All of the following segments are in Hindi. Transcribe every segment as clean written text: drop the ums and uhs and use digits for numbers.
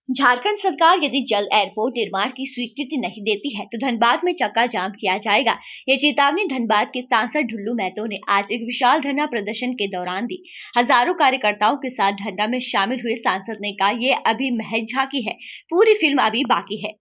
झारखंड सरकार यदि जल्द एयरपोर्ट निर्माण की स्वीकृति नहीं देती है तो धनबाद में चक्का जाम किया जाएगा। ये चेतावनी धनबाद के सांसद ढुल्लू महतो ने आज एक विशाल धरना प्रदर्शन के दौरान दी। हजारों कार्यकर्ताओं के साथ धरना में शामिल हुए सांसद ने कहा, ये अभी महज झांकी है, पूरी फिल्म अभी बाकी है।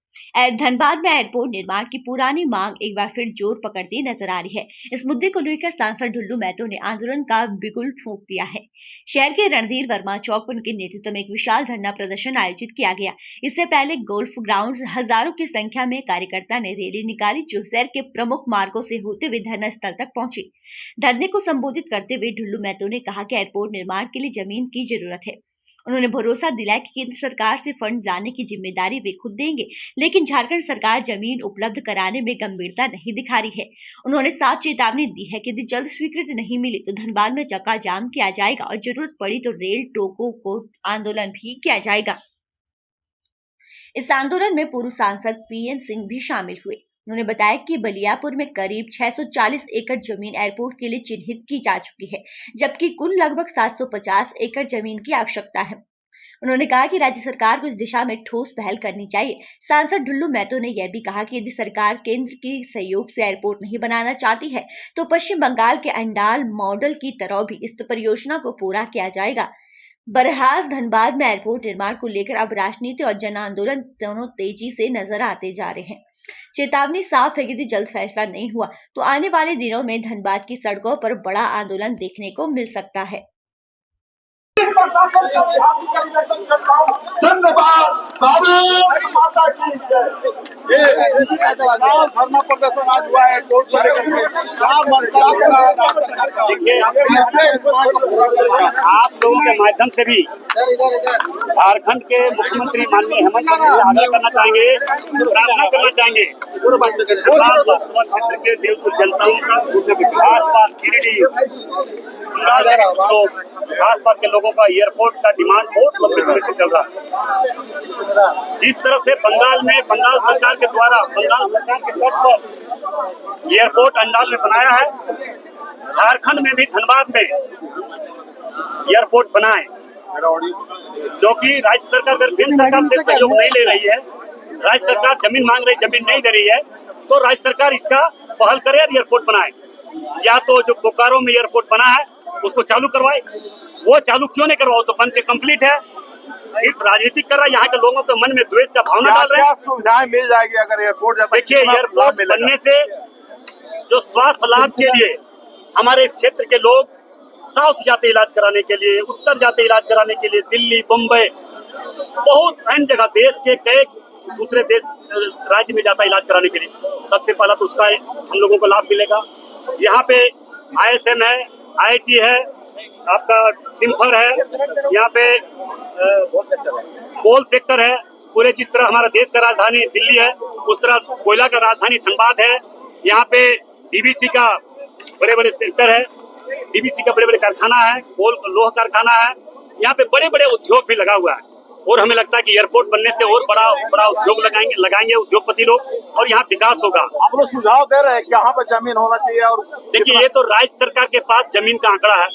धनबाद में एयरपोर्ट निर्माण की पुरानी मांग एक बार फिर जोर पकड़ती नजर आ रही है। इस मुद्दे को लेकर सांसद ढुल्लू महतो ने आंदोलन का बिगुल फूंक दिया है। शहर के रणधीर वर्मा चौक पर उनके नेतृत्व में एक विशाल धरना प्रदर्शन आयोजित किया गया। इससे पहले गोल्फ ग्राउंड हजारों की संख्या में कार्यकर्ता ने रैली निकाली, जो शहर के प्रमुख मार्गों से होते हुए धरना स्थल तक पहुंची। धरने को संबोधित करते हुए ढुल्लू महतो ने कहा कि एयरपोर्ट निर्माण के लिए जमीन की जरूरत है। उन्होंने भरोसा दिलाया कि केंद्र सरकार से फंड लाने की जिम्मेदारी वे खुद देंगे, लेकिन झारखंड सरकार जमीन उपलब्ध कराने में गंभीरता नहीं दिखा रही है। उन्होंने साफ चेतावनी दी है कि यदि जल्द स्वीकृति नहीं मिली तो धनबाद में चक्का जाम किया जाएगा और जरूरत पड़ी तो रेल टोको को आंदोलन भी किया जाएगा। इस आंदोलन में पूर्व सांसद पीएन सिंह भी शामिल हुए। उन्होंने बताया कि बलियापुर में करीब 640 एकड़ जमीन एयरपोर्ट के लिए चिन्हित की जा चुकी है, जबकि कुल लगभग 750 एकड़ जमीन की आवश्यकता है। उन्होंने कहा कि राज्य सरकार को इस दिशा में ठोस पहल करनी चाहिए। सांसद ढुल्लू महतो ने यह भी कहा कि यदि सरकार केंद्र के सहयोग से एयरपोर्ट नहीं बनाना चाहती है तो पश्चिम बंगाल के अंडाल मॉडल की तरह भी इस परियोजना को पूरा किया जाएगा। बहरहाल धनबाद में एयरपोर्ट निर्माण को लेकर अब राजनीति और जन आंदोलन दोनों तेजी से नजर आते जा रहे हैं। चेतावनी साफ है, यदि जल्द फैसला नहीं हुआ तो आने वाले दिनों में धनबाद की सड़कों पर बड़ा आंदोलन देखने को मिल सकता है। प्रशासन का भी हार्दिक अभिनंदन करता हूँ। धन्यवाद। भारत माता की जय। धरना प्रदर्शन आज हुआ है कोर्ट को लेकर के। आप लोगों के माध्यम से भी झारखंड के मुख्यमंत्री माननीय हेमंत सोरेन से आग्रह करना चाहेंगे, प्रार्थना करना चाहेंगे क्षेत्र के देवपुर जनताओं का आसपास गिरिडीह तो आसपास के लोगों का एयरपोर्ट का डिमांड बहुत लंबे समय से चल रहा है। जिस तरह से बंगाल में बंगाल सरकार के द्वारा बंगाल सरकार के तर्ज पर एयरपोर्ट अंडाल में बनाया है, झारखंड में भी धनबाद में एयरपोर्ट बनाए, क्योंकि राज्य सरकार अगर केंद्र सरकार से सहयोग नहीं ले रही है, राज्य सरकार जमीन मांग रही, जमीन नहीं दे रही है, तो राज्य सरकार इसका पहल करे और एयरपोर्ट बनाए। या तो जो बोकारो में एयरपोर्ट बना है उसको चालू करवाए, वो चालू क्यों नहीं करवाओ, तो बन के कंप्लीट है। सिर्फ राजनीतिक कर रहा है, यहाँ के लोगों के मन में द्वेष का भावना डाल रहे हैं। सुविधाएं मिल जाएगी अगर एयरपोर्ट। देखिए, एयरपोर्ट बनने से जो स्वास्थ्य लाभ के लिए हमारे इस क्षेत्र के लोग साउथ जाते इलाज कराने के लिए, उत्तर जाते इलाज कराने के लिए, दिल्ली, बम्बई, बहुत अन्य जगह देश के कई दूसरे देश राज्य में जाता इलाज कराने के लिए, सबसे पहला तो उसका हम लोगों को लाभ मिलेगा। यहाँ पे ISM है, IIT है, आपका सिम्फर है, यहाँ पे कोल सेक्टर है। पूरे जिस तरह हमारा देश का राजधानी दिल्ली है, उस तरह कोयला का राजधानी धनबाद है। यहाँ पे DBC का बड़े बड़े सेक्टर है, DBC का बड़े बड़े कारखाना है, कोल लोह कारखाना है। यहाँ पे बड़े बड़े उद्योग भी लगा हुआ है, और हमें लगता है कि एयरपोर्ट बनने से और बड़ा उद्योग लगाएंगे उद्योगपति लोग, और यहाँ विकास होगा। आप लोग सुझाव दे रहे हैं कि यहाँ पर जमीन होना चाहिए, और देखिए, ये तो राज्य सरकार के पास जमीन का आंकड़ा है,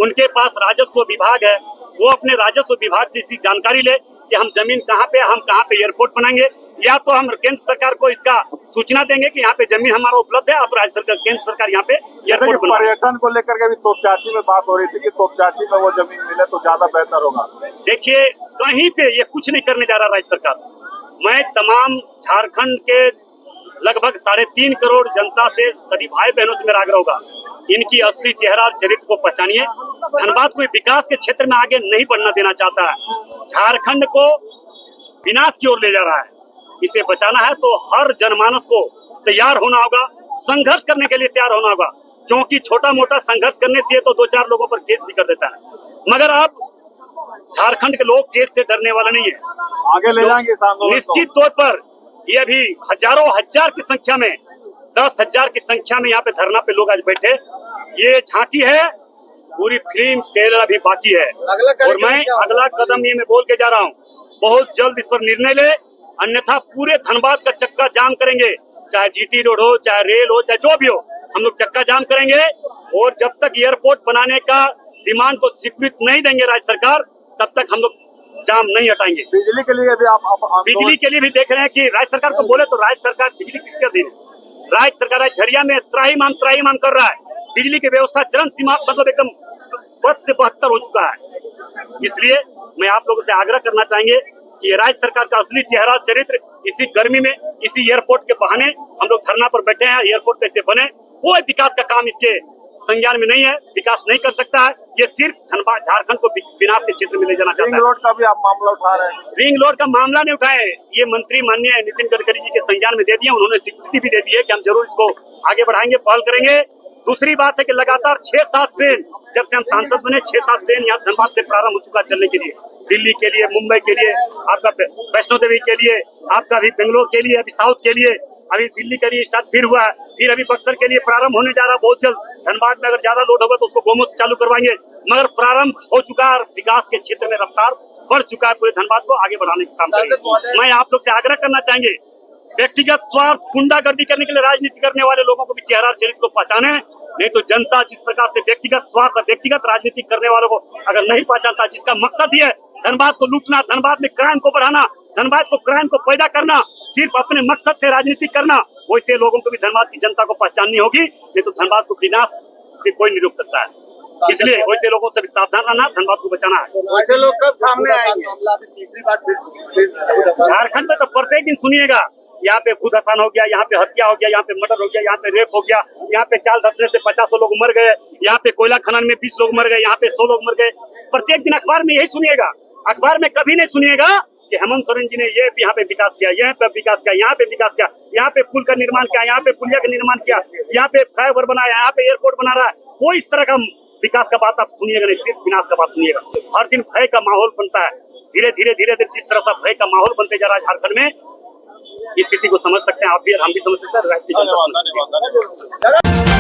उनके पास राजस्व विभाग है, वो अपने राजस्व विभाग से इसी जानकारी ले कि हम जमीन कहाँ पे, हम कहाँ पे एयरपोर्ट बनाएंगे, या तो हम केंद्र सरकार को इसका सूचना देंगे कि यहाँ पे जमीन हमारा उपलब्ध है, आप राज्य सरकार केंद्र सरकार यहाँ पे एयरपोर्ट बनाए। पर्यटन को लेकर के भी तोपचाची में बात हो रही थी कि तोपचाची में वो जमीन मिले तो ज्यादा बेहतर होगा। देखिए, कहीं पे ये कुछ नहीं करने जा रहा राज्य सरकार। मैं तमाम झारखंड के लगभग 3.5 करोड़ जनता से, सभी भाई बहनों से मेरा आग्रह होगा, इनकी असली चेहरा और चरित्र को पहचानिए। धनबाद कोई विकास के क्षेत्र में आगे नहीं बढ़ना देना चाहता है, झारखंड को विनाश की ओर ले जा रहा है। इसे बचाना है तो हर जनमानस को तैयार होना होगा, संघर्ष करने के लिए तैयार होना होगा, क्योंकि छोटा मोटा संघर्ष करने से तो 2-4 लोगों पर केस भी कर देता है। मगर अब झारखंड के लोग केस से डरने वाले नहीं है, आगे ले जाएंगे इस आंदोलन को। निश्चित तौर पर ये अभी हजारों हजार की संख्या में, 10,000 की संख्या में यहाँ पे धरना पे लोग आज बैठे। ये झांकी है, पूरी फिल्म ट्रेलर अभी बाकी है, और मैं अगला कदम ये मैं बोल के जा रहा हूँ, बहुत जल्द इस पर निर्णय ले, अन्यथा पूरे धनबाद का चक्का जाम करेंगे, चाहे GT रोड हो, चाहे रेल हो, चाहे जो भी हो, हम लोग चक्का जाम करेंगे। और जब तक एयरपोर्ट बनाने का डिमांड को स्वीकृत नहीं देंगे राज्य सरकार, तब तक हम लोग जाम नहीं हटाएंगे। बिजली के लिए भी आप बिजली के लिए भी देख रहे हैं कि राज्य सरकार को बोले तो राज्य सरकार बिजली किसके अधीन है? राज्य सरकार झरिया में त्राहीमाम कर रहा है। बिजली की व्यवस्था चरम सीमा मतलब एकदम बद से बदतर हो चुका है। इसलिए मैं आप लोगों से आग्रह करना चाहेंगे कि ये राज्य सरकार का असली चेहरा चरित्र इसी गर्मी में इसी एयरपोर्ट के बहाने हम लोग धरना पर बैठे हैं। एयरपोर्ट कैसे बने, कोई विकास का काम इसके संज्ञान में नहीं है, विकास नहीं कर सकता है। ये सिर्फ धनबाद झारखंड को विनाश के क्षेत्र में ले जाना चाहता है। रिंग रोड का भी आप मामला उठा रहे हैं। रिंग रोड का मामला नहीं उठाए, ये मंत्री माननीय नितिन गडकरी जी के संज्ञान में दे दिए। उन्होंने स्वीकृति भी दे दी है कि हम जरूर इसको आगे बढ़ाएंगे, पहल करेंगे। दूसरी बात है कि लगातार 6-7 ट्रेन जब से हम सांसद बने 6-7 ट्रेन यहाँ धनबाद से प्रारंभ हो चुका चलने के लिए, दिल्ली के लिए, मुंबई के लिए, आपका वैष्णो देवी के लिए, आपका अभी बेंगलोर के लिए, अभी साउथ के लिए, अभी दिल्ली के लिए स्टार्ट फिर हुआ है, फिर अभी बक्सर के लिए प्रारंभ होने जा रहा है बहुत जल्द। धनबाद में अगर ज्यादा लोड होगा तो उसको गोमो से चालू करवाएंगे, मगर प्रारंभ हो चुका है और विकास के क्षेत्र में रफ्तार बढ़ चुका है। पूरे धनबाद को आगे बढ़ाने का काम करेंगे। मैं आप लोग से आग्रह करना चाहेंगे, व्यक्तिगत स्वार्थ गुंडागर्दी करने के लिए राजनीति करने वाले लोगों को भी चेहरा और चरित्र को पहचाने, नहीं तो जनता जिस प्रकार से व्यक्तिगत स्वार्थ और व्यक्तिगत राजनीति करने वालों को अगर नहीं पहचानता, जिसका मकसद ही है धनबाद को लूटना, धनबाद में क्राइम को बढ़ाना, धनबाद को क्राइम को पैदा करना, सिर्फ अपने मकसद से राजनीति करना, वैसे लोगों को भी धनबाद की जनता को पहचाननी होगी, नहीं तो धनबाद को विनाश से कोई नहीं रोक सकता है। इसलिए वैसे लोगों से भी सावधान रहना, धनबाद को बचाना है। वैसे लोग कब सामने आएंगे? तीसरी बार झारखंड में तो प्रत्येक दिन सुनिएगा, यहाँ पे खुद हसान हो गया, यहाँ पे हत्या हो गया, यहाँ पे मर्डर हो गया, यहाँ पे रेप हो गया, यहाँ पे चाल धसने से 50 लोग मर गए, यहाँ पे कोयला खनन में 20 लोग मर गए, यहाँ पे 100 लोग मर गए। प्रत्येक दिन अखबार में यही सुनिएगा। अखबार में कभी नहीं सुनिएगा कि हेमंत सोरेन जी ने ये यहाँ पे विकास किया, यहाँ पे विकास किया, यहाँ पे विकास किया, यहाँ पे पुल का निर्माण किया, यहाँ पे पुलिया का निर्माण किया, यहाँ पे फ्लाईओवर बनाया, यहाँ पे एयरपोर्ट बना रहा है। कोई इस तरह का विकास का बात आप सुनिएगा नहीं, सिर्फ विनाश का बात सुनिएगा। हर दिन भय का माहौल बनता है। धीरे धीरे जिस तरह से भय का माहौल बनते जा रहा है झारखंड में, इस स्थिति को समझ सकते हैं आप भी, हम भी समझ सकते हैं। धन्यवाद।